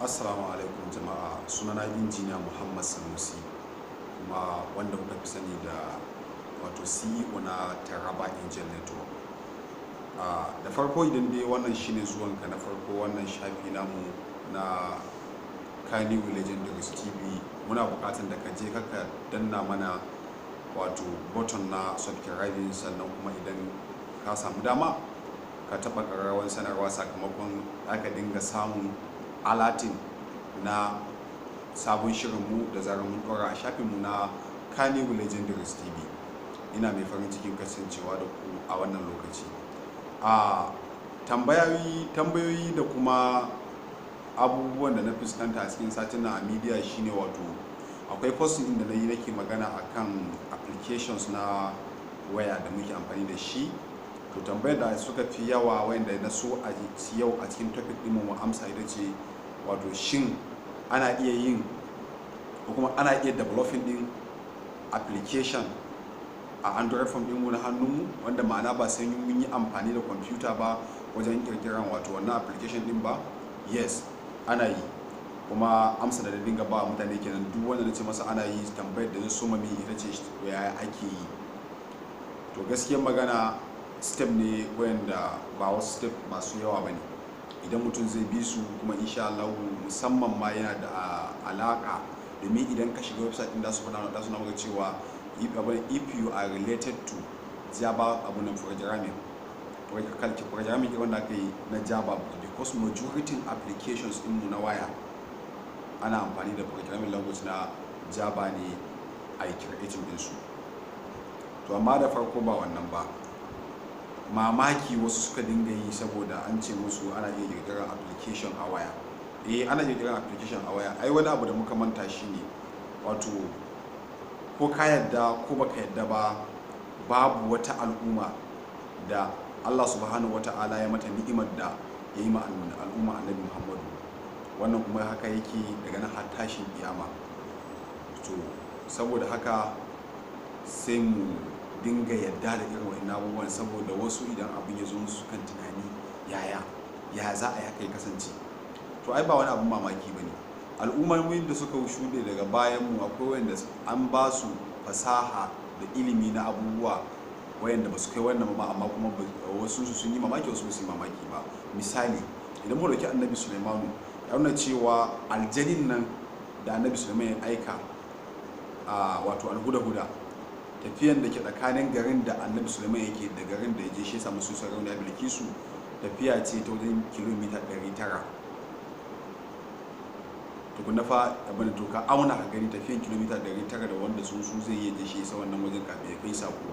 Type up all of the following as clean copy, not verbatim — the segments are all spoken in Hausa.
Assalamu alaikum jama'a, sunana injiniya Muhammad Sanusi, kuma wanda kuka fi sani da wato CEO na Taraba Angel Network. Da farko idan dai wannan shine zuwanka na farko wannan shafi namu na Kannywood Legendaries TV, muna bukatan da ka je ka danna mana wato button na subscribing, sannan kuma idan ka samu dama ka taɓa ƙararrawar sanarwa, sakamakon aka dinga samun alatin na sabon shirinmu da zarar mun ɗora a shafinmu na Kannywood Legendaries TV. Ina mai farin cikin kasancewa da ku a wannan lokaci. Tambayoyi da kuma abubuwan da na fuskanta a cikin satin na a media shine wato akwai posting da na yi nake magana akan applications na waya da muke amfani da shi. To tambayar da suka fi yawa wanda na so a yau a cikin topic din mu amsa ita ce wato shin ana iya yin ko kuma ana iya developing din application a Android phone din mu na hannunmu, wanda ma'ana ba sai mun yi amfani da computer ba wajen kirkiran wato wannan application din ba. Yes, ana yi, kuma amsa da dinga ba mutane kenan. Duk wanda na ce masa ana yi, tambayar da zai so mami ita ce yaya ake yi. To gaskiyar magana step ne wanda ba wasu step masu yawa bane. Idan mutum zai bi su kuma insha Allah, musamman ma yana da alaka, domin idan ka shiga website din da su faɗa da suna maka cewa if you are related to Java abunan programming wanda aka yi na Java, because majority applications din mu na waya ana amfani da programming language na Java ne a creating din su. To amma da farko ba wannan ba, mamaki wasu suka dinga yi saboda an ce musu ana iya kirkirar application a waya. Ana iya kirkirar application a waya. Ai wani abu da muka manta shine wato ko ka yadda ko baka yadda ba, babu wata al'umma da Allah subhanahu wata'ala ya mata ni'imar da ya yi ma al'umma annabi Muhammadu. Wannan kuma haka yake daga nan har tashin kiyama. To saboda haka sai mu dinga yadda da irin wa'in abubuwan, saboda wasu idan abin ya zo musu kan tunani ya za a yi haka ya kasance. To ai ba wani abin mamaki ba ne. Al'ummomin da suka shuɗe daga bayanmu akwai wanda an ba su fasaha da ilimi na abubuwa wayanda ba su kai wannan ba, amma kuma wasu sun yi mamaki, wasu ba su yi mamaki ba. Misali, idan mu dauki annabi Sulaimanu, ya nuna cewa aljanin nan da annabi Sulaiman ya aika wato alhuda-huda, tafiyan da ke tsakanin garin da annabi Sulaiman yake da garin da ya je shi ya samu su sarauniya Bilkisu, tafiya ce ta wajen kilomita 900. Tukunna fa abin da ka auna ka gani tafiyan kilomita 900 da wanda su zai yi da shi sa wannan wajen kafin ya kai sako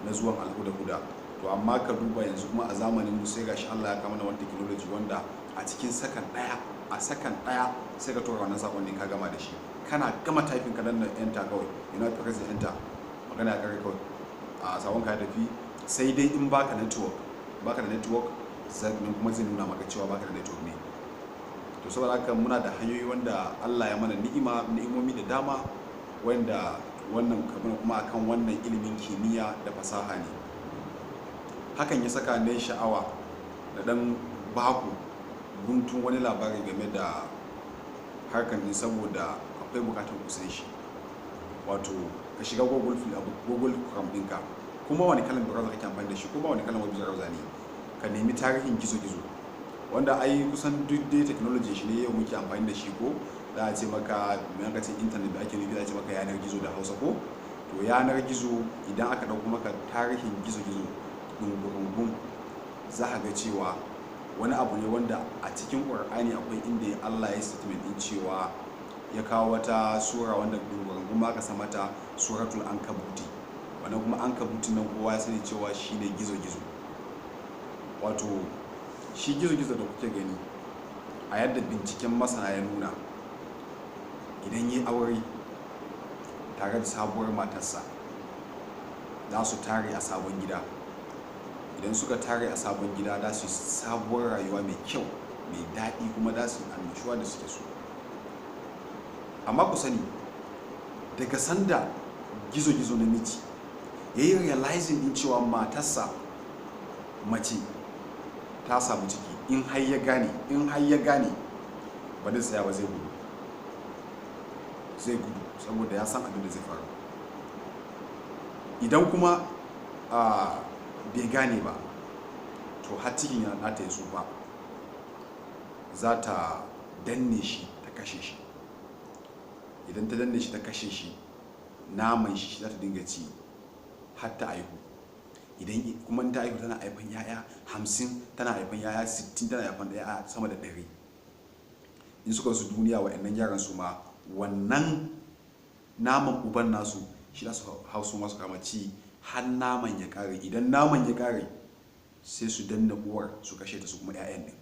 na zuwan alhuda-huda. To amma ka duba yanzu kuma a zamanin mu sai gashi Allah ya kama na wani technology wanda a cikin sakan daya sai ka tura wannan sakon ne ka gama da shi. Kana gama typing ka danna enter kawai, press enter, magana ya kare kawai, a sabon ka tafi. Sai dai in baka da network zai kuma zai nuna maka cewa baka da network ne. To saboda haka muna da hanyoyi wanda Allah ya mana ni'imomi da dama, wanda wannan kuma akan wannan ilimin kimiyya da fasaha ne. Hakan ya saka ne sha'awa da dan baku guntun wani labari game da harkar ne, saboda akwai bukatar kusan shi. Wato ka shiga Google Chrome ɗinka, kuma wani kalan browser kake amfani da shi, kuma wani kalan web browser ne, ka nemi tarihin gizo-gizo, wanda ai kusan duk dai technology shi ne yau muke amfani da shi. Ko za a ce maka mai ce internet da ake nufi, za a ce maka yanar gizo da Hausa ko. To yanar gizo, idan aka dauko maka tarihin gizo-gizo dungurungun, za a ga cewa wani abu ne wanda a cikin Qur'ani akwai inda Allah ya statement din cewa ya kawo wata sura wanda dungurungun ma ka sa mata suratul ankabuti. Wannan kuma ankabuti nan kowa ya sani cewa shine gizo-gizo. Wato shi gizo-gizo da kuke gani, a yadda binciken masana ya nuna, idan yi aure tare da sabuwar matarsa, za su tare a sabon gida. Idan suka tare a sabon gida, za su yi sabuwar rayuwa mai kyau, mai daɗi, kuma za su yi annashuwa da suke so. Amma ku sani, daga sanda gizo-gizo namiji ya yi realizing din cewa matarsa mace ta samu ciki, in har ya gane ba zai tsaya ba, zai gudu saboda ya san abin da zai faru. Idan kuma bai gane ba, to har cikin ya nata ya tsufa, za ta danne shi ta kashe shi. Idan ta danne shi ta kashe shi, naman shi za ta dinga ci har ta aihu. Idan kuma ta aihu tana haifan yaya 50, tana haifan yaya 60, tana haifan yaya sama da 100. In suka su duniya wa'annan yaran su ma wannan naman uban nasu shi za su hau su masu kama ci har naman ya kare. Idan naman ya kare, sai su danna uwar su kashe ta, su kuma 'ya'yan din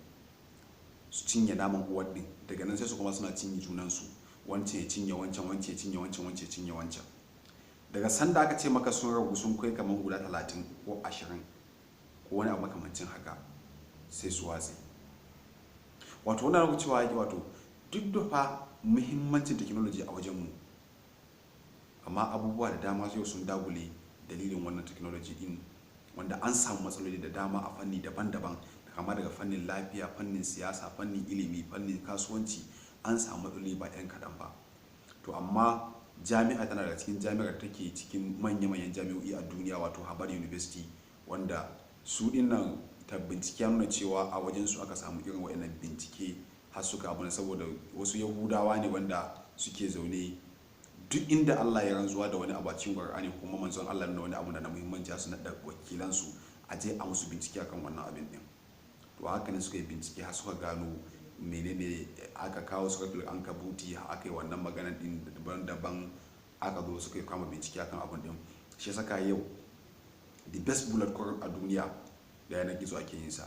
su cinye naman uwar din. Daga nan sai su kuma suna cinye junansu, wancan ya cinye wancan, wancan ya cinye wancan, wancan ya cinye wancan. Daga sanda aka ce maka sun ragu sun kai kamar guda 30 ko 20 ko wani abu makamancin haka, sai su watse. Wato wannan lokaci cewa yake, wato duk da fa muhimmancin technology a wajenmu, amma abubuwa da dama yau sun dagule dalilin wannan technology din, wanda an samu matsaloli da dama a fanni daban-daban, kama daga fannin lafiya, fannin siyasa, fannin ilimi, fannin kasuwanci. An samu matsaloli ba 'yan kaɗan ba. To amma jami'a tana daga cikin jami'ar da take cikin manya-manyan jami'o'i a duniya, wato Harvard University, wanda su dinnan ta bincike ya nuna cewa a wajen su aka samu irin waɗannan bincike har suka abu, saboda wasu Yahudawa ne wanda suke zaune duk inda Allah ya rantsuwa da wani abu a cikin Qur'ani, kuma manzon Allah na wani abu da na muhimmanci, su naɗa wakilansu a je a musu bincike akan wannan abin din. To haka ne suka yi bincike har suka gano menene aka kawo suratul ankabuti, aka yi wannan magana din daban-daban, aka zo suka yi kama bincike akan abin din. Shi saka yau the best bullet coat a duniya da yanar gizo ake yin sa.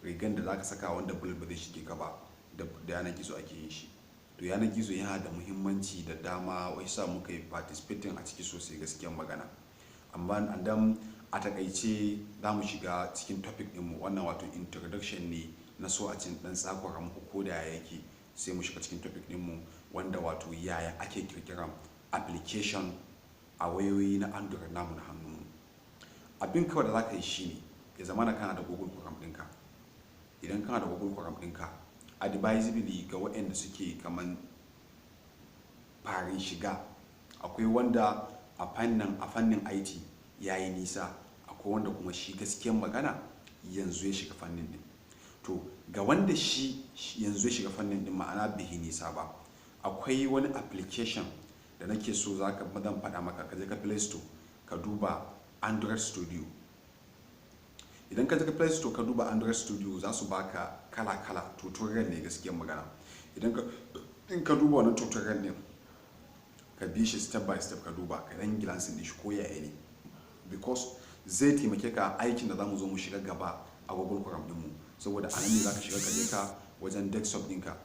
Rigan da zaka saka wanda bullet ba zai shige ka ba, da yanar gizo ake yin shi. To yanar gizo yana da muhimmanci da dama, wai sa muka yi participating a ciki sosai, gaskiyar magana. Amma dan a takaice za mu shiga cikin topic ɗinmu, wannan wato introduction ne na so a cin dan tsakwara muku ko da yake, sai mu shiga cikin topic ɗinmu, wanda wato yaya ake kirkiran application a wayoyi na Android namu na hannu. Abin kawai da za ka yi shine ya zama na kana da Google Chrome ɗinka. Idan kana da Google Chrome ɗinka, advisably ga waɗanda suke kaman farin shiga, akwai wanda a fannin IT ya yi nisa, akwai wanda kuma shi gaskiyar magana yanzu ya shiga fannin din. To ga wanda shi yanzu ya shiga fannin din, ma'ana bai nisa ba, akwai wani application da nake so zan faɗa maka. Ka je ka Play Store ka duba Android Studio. Idan ka je ka Play Store ka duba Android Studio, za su baka kala-kala tutorial ne gaskiyar magana. Idan ka duba wannan tutorial din, ka bi shi step by step, ka duba ka dan glancing din shi ko yaya ne, because zai taimake ka aikin da zamu zo mu shiga gaba a Google Chrome din mu. Saboda a nan ne zaka shiga ka je ka wajen desktop ɗinka,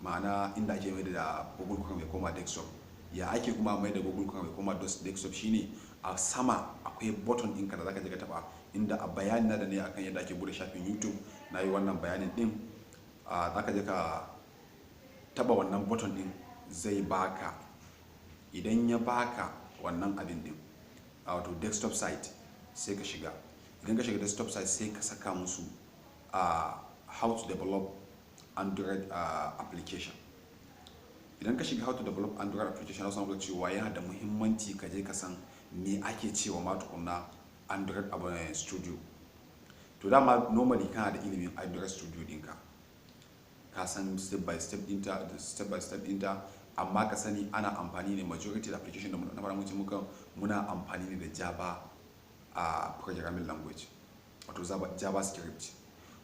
ma'ana inda ake mai da Google Chrome ya koma desktop. Ya ake kuma mai da Google Chrome ya koma desktop shine a sama akwai button ɗinka da zaka je ka taba, inda a bayani na da ne akan yadda ake bude shafin YouTube na yi wannan bayanin din. Zaka je ka taba wannan button din, zai baka, idan ya baka wannan abin din wato desktop site, sai ka shiga. Idan ka shiga desktop site, sai ka saka musu how to develop Android application. Idan ka shiga how to develop Android application, za su samu cewa yana da muhimmanci ka je ka san me ake cewa ma tukunna Android Studio. To dama normally kana da ilimin Android Studio dinka, ka san step by step dinta, amma ka sani ana amfani ne, majority da application da na fara muka muna amfani ne da Java programming language, wato JavaScript.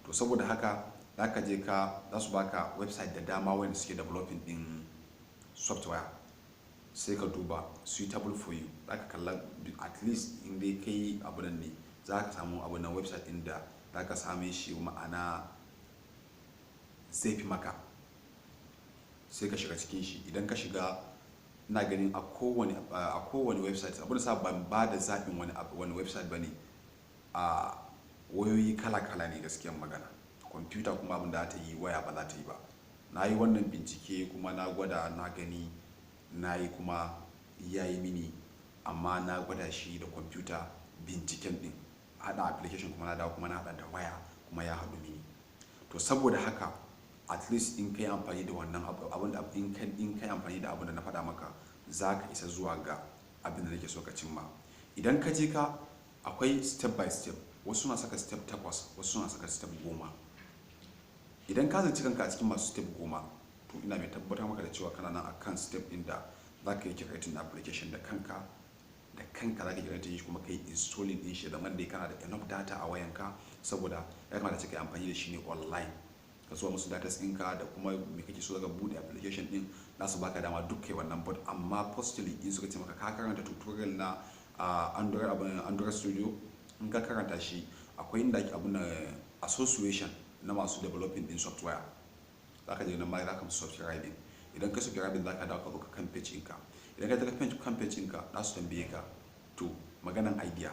To saboda haka zaka je za su baka website da dama wanda suke developing din software, sai ka duba suitable for you. Zaka kalla at least in dai kai abu nan ne, zaka samu abu nan website din da zaka same shi, ma'ana zai fi maka, sai ka shiga cikin shi. Idan ka shiga, ina ganin a kowane website, abin da sa ban ba da zaɓin wani website bane, a wayoyi kala-kala ne gaskiyar magana. Computer kuma abin da ta yi, waya ba za ta yi ba. Na yi wannan bincike kuma na gwada, na gani, na yi kuma ya yi mini, amma na gwada shi da computer binciken din, haɗa application kuma na dawo kuma na haɗa da waya kuma ya haɗu mini. To saboda haka at least in kai amfani da wannan abin da in kai amfani da abin da na faɗa maka za ka isa zuwa ga abin da nake so ka cimma. Idan ka je ka akwai step by step, wasu na saka step 8, wasu na saka step 10. Idan ka zanci kanka a cikin masu step 10, to ina mai tabbatar maka da cewa kana nan akan step ɗin da za ka yi creating application da kanka za ka create shi kuma ka yi installing din shi da man dai kana da enough data a wayanka, saboda ya kamata ka yi amfani da shi ne online, ka zuwa musu data ɗinka da kuma me kake so daga bude application din za su baka dama duk kai wannan. But amma firstly in suka ce maka ka karanta tutorial na Android Studio, in ka karanta shi akwai inda ake abun association na masu developing din software, za ka je nan ma za ka musu subscribing. Idan ka subscribing za ka dawo ka buka kan page ɗinka. Idan ka daga kan page ɗinka za su tambaye ka to maganan idea,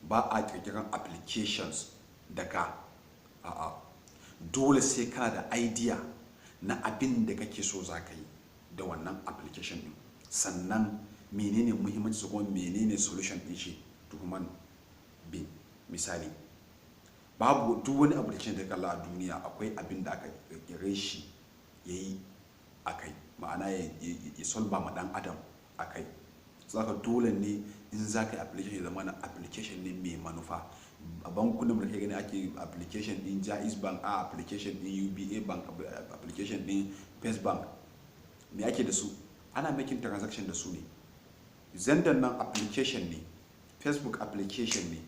ba a kirkiran applications da ka a'a, dole sai kana da idea na abin da kake so za ka yi da wannan application din, sannan menene muhimmanci su kuma menene solution din shi to human being. Misali, babu duk wani application da kalla a duniya akwai abin da aka kirkire shi yayi akai, ma'ana ya solve ma dan adam akai. Saka dole ne in za ka yi application ya zama na application ne mai manufa. A bankunan da kai gani ake application din Jaiz Bank, application din UBA Bank, application din First Bank, me ake da su? Ana making transaction da su ne. Zendan nan application ne, Facebook application ne,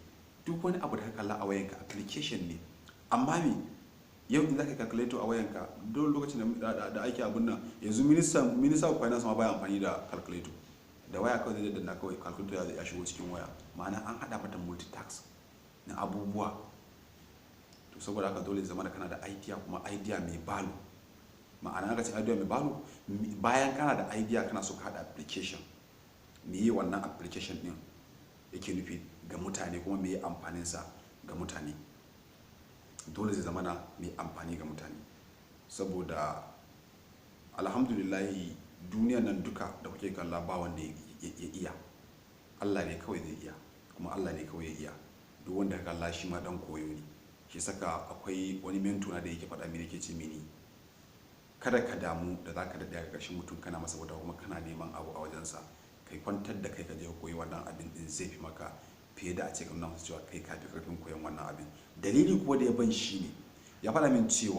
duk wani abu da ka kalla a wayanka application ne. Amma me yau in za ka calculator a wayanka, dole lokacin da ake abun nan, yanzu minister of finance ma baya amfani da calculator, da waya kawai zai danna kawai calculator ya shigo cikin waya, ma'ana an hada mata multitask na abubuwa. To saboda haka dole zama da kana da idea, kuma idea mai value. Ma'ana ka ce idea mai value, bayan kana da idea kana so ka hada application, me yi wannan application din yake nufi ga mutane, kuma me yi amfaninsa ga mutane. Dole zai zama na mai amfani ga mutane, saboda alhamdulillahi duniya nan duka da kuke kalla ba wanda ya iya, Allah ne kawai zai iya, kuma Allah ne kawai ya iya. Duk wanda ka kalla shi ma dan koyo ne. Shi saka akwai wani mentor da yake faɗa mini, yake ce mini kada ka damu da zaka daɗe a ƙarshen mutum kana masa wata kuma kana neman abu a wajensa, kai kwantar da kai ka je koyi wannan abin din zai fi maka fiye da a ce ka nuna masa cewa kai ka fi karfin koyon wannan abin. Dalili kuwa da ya ban shi ne ya faɗa min cewa